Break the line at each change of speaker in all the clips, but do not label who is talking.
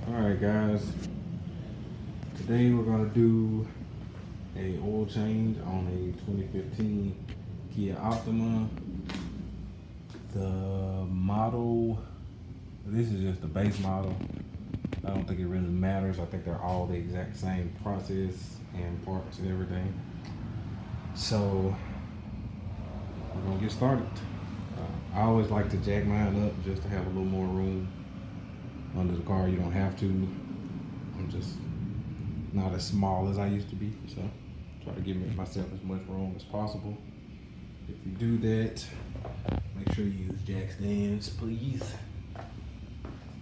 Alright guys, today we're going to do a oil change on a 2015 Kia Optima. The model, this is just the base model. I don't think it really matters. I think they're all the exact same process and parts and everything. So we're going to get started. I always like to jack mine up just to have a little more room under the car. You don't have to. I'm just not as small as I used to be, so try to give myself as much room as possible. If you do that, make sure you use jack stands, please.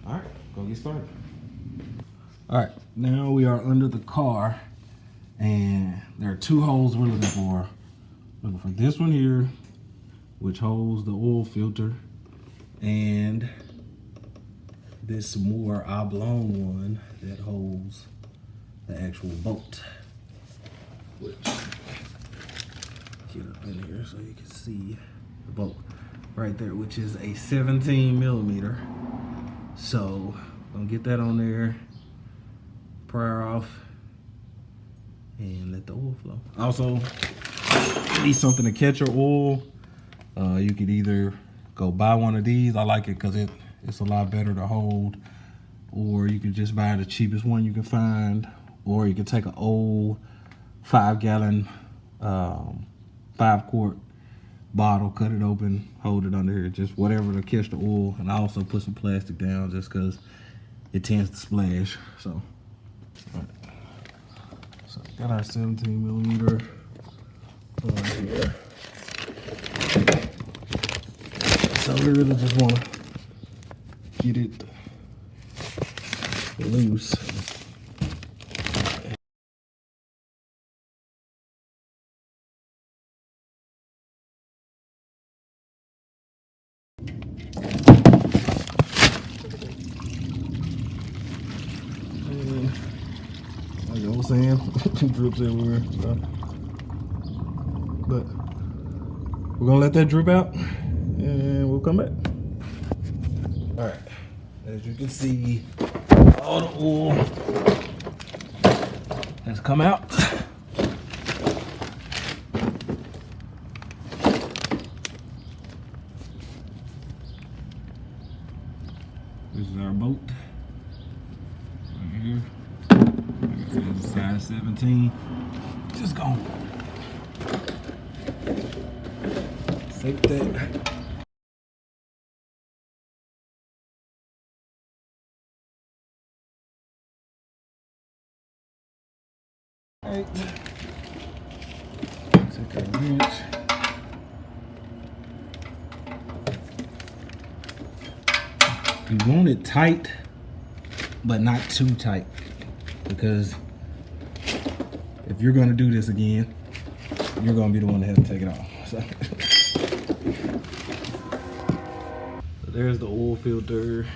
All right, go get started. All right, now we are under the car, and there are two holes we're looking for. Looking for this one here, which holds the oil filter, and this more oblong one that holds the actual bolt, which get up in here so you can see the bolt right there, which is a 17 millimeter. So I'm gonna get that on there, pry off, and let the oil flow. Also, you need something to catch your oil. You could either go buy one of these. I like it because it's a lot better to hold, or you can just buy the cheapest one you can find, or you can take an old 5-gallon 5-quart bottle, cut it open, hold it under here, just whatever to catch the oil. And I also put some plastic down just because it tends to splash. So, all right. So got our 17 millimeter on here. So we really just want to get it loose. And like I was saying, drips everywhere. So. But we're gonna let that drip out and we'll come back. All right, as you can see, all the oil has come out. This is our bolt right here. Like I said, it's a size 17. Just gonna save that. Right. Take our wrench. You want it tight, but not too tight, because if you're going to do this again, you're going to be the one that has to take it off. So there's the oil filter.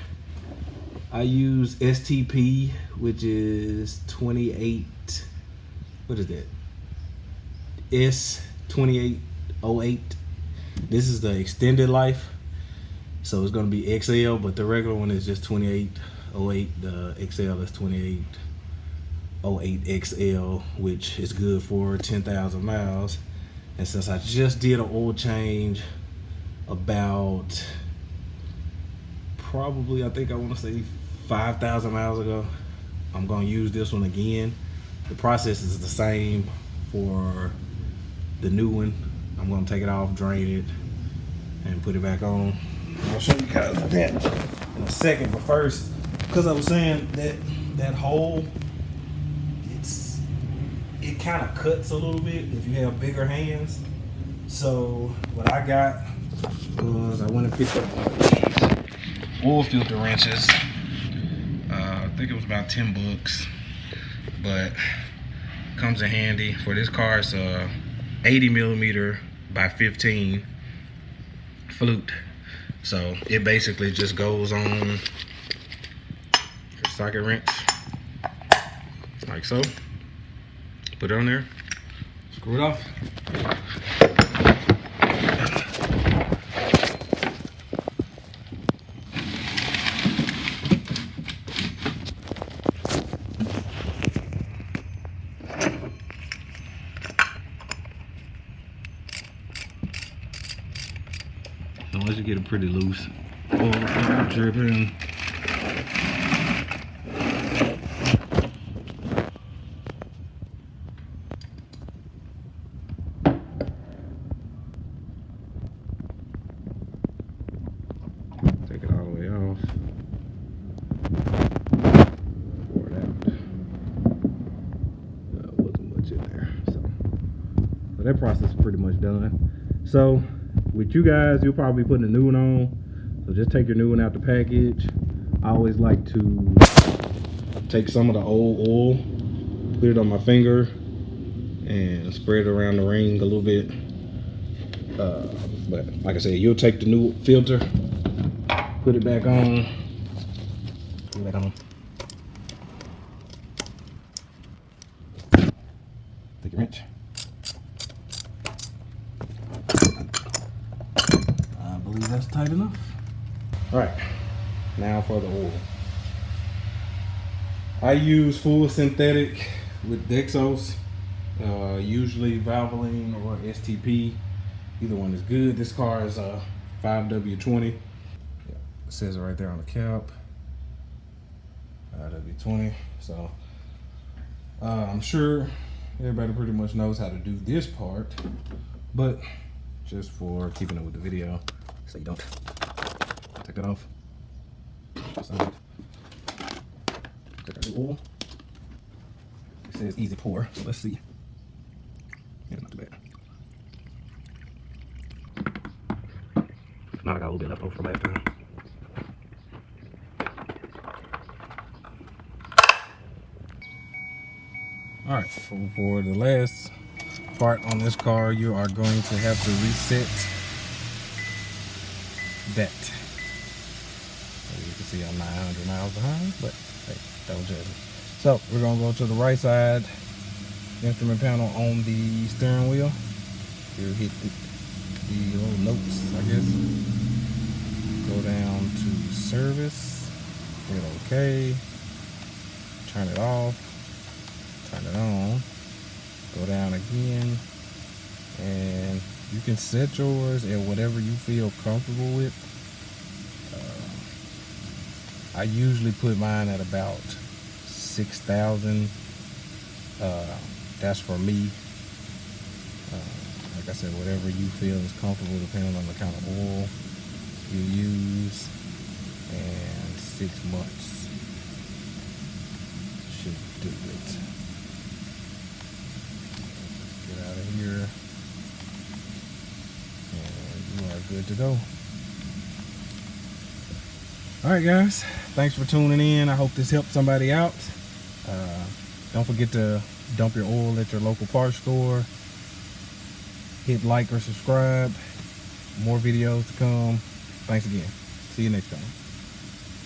I use STP, which is 28. What is that? S2808. This is the extended life, so it's going to be XL, but the regular one is just 2808. The XL is 2808 XL, which is good for 10,000 miles. And since I just did an oil change about probably, I think I want to say 5,000 miles ago, I'm going to use this one again. The process is the same for the new one. I'm going to take it off, drain it, and put it back on. I'll show you guys that in a second. But first, because I was saying that hole, it kind of cuts a little bit if you have bigger hands. So what I got was I went and picked up oil filter wrenches. I think it was about 10 bucks, but comes in handy for this car. It's a 80 millimeter by 15 flute, so it basically just goes on your socket wrench like so. Put it on there, screw it off. should get it pretty loose. Oil start dripping. Take it all the way off. Pour it out. Wasn't much in there. So that process is pretty much done. So with you guys, you'll probably be putting a new one on. So just take your new one out the package. I always like to take some of the old oil, put it on my finger, and spread it around the ring a little bit. But like I said, you'll take the new filter, put it back on, put it back on. Take your wrench. I believe that's tight enough. All right, now for the oil. I use full synthetic with Dexos, usually Valvoline or STP. Either one is good. This car is a 5W20. It says it right there on the cap. 5W20. So I'm sure everybody pretty much knows how to do this part, but just for keeping it with the video, so you don't take that off. Take our new oil. It says easy pour, so let's see. Yeah, not too bad. Now I got a little bit left over from last time. All right, for the last part on this car, you are going to have to reset that. As you can see, I'm 900 miles behind, but hey, that was just. So we're gonna go to the right side instrument panel on the steering wheel. You hit the little notes, I guess. Go down to service, hit OK, turn it off, turn it on, go down again, and you can set yours at whatever you feel comfortable with. I usually put mine at about 6,000. That's for me. Like I said, whatever you feel is comfortable depending on the kind of oil you use, and 6 months should do it. Get out of here, and you are good to go. Alright guys, thanks for tuning in. I hope this helped somebody out. Don't forget to dump your oil at your local parts store. Hit like or subscribe. More videos to come. Thanks again. See you next time.